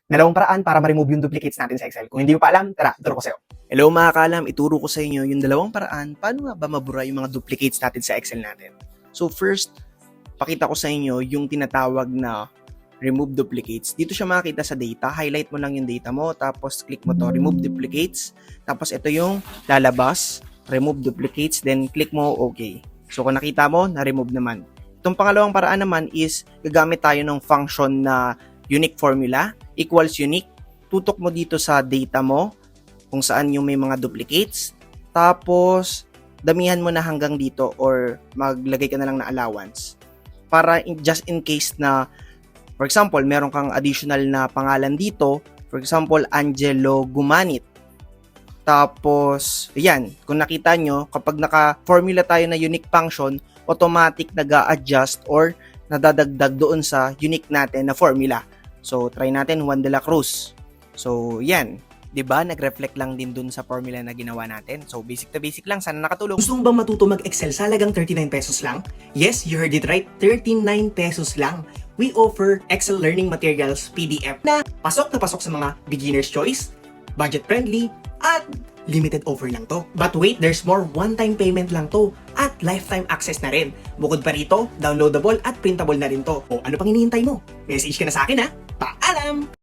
Dalawang paraan para ma-remove yung duplicates natin sa Excel. Kung hindi mo pa alam, tara, turo ko sa'yo. Hello mga kaalam, ituro ko sa inyo yung dalawang paraan paano nga ba mabura yung mga duplicates natin sa Excel natin. So first, pakita ko sa inyo yung tinatawag na remove duplicates. Dito siya makikita sa data, highlight mo lang yung data mo, tapos click mo to remove duplicates, tapos ito yung lalabas, remove duplicates, then click mo OK. So kung nakita mo, na-remove naman. Itong pangalawang paraan naman is gagamit tayo ng function na unique formula equals unique. Tutok mo dito sa data mo kung saan yung may mga duplicates. Tapos, damihan mo na hanggang dito or maglagay ka na lang na allowance. Para just in case na, for example, meron kang additional na pangalan dito. For example, Angelo Gumanit. Tapos, ayan, kung nakita nyo, kapag naka-formula tayo na unique function, automatic nag-a-adjust or nadadagdag doon sa unique natin na formula. So, try natin Juan de la Cruz. So, yan. 'Di ba? Nag-reflect lang din dun sa formula na ginawa natin. So, basic to basic lang. Sana nakatulong. Gusto mo bang matuto mag-Excel sa halagang 39 pesos lang? Yes, you heard it right. 39 pesos lang. We offer Excel learning materials PDF na pasok sa mga beginner's choice, budget friendly, at limited offer lang to. But wait, there's more. One-time payment lang to at lifetime access na rin. Bukod pa rito, downloadable at printable na rin to. O ano pang hinihintay mo? Message ka na sa akin ha. Paalam!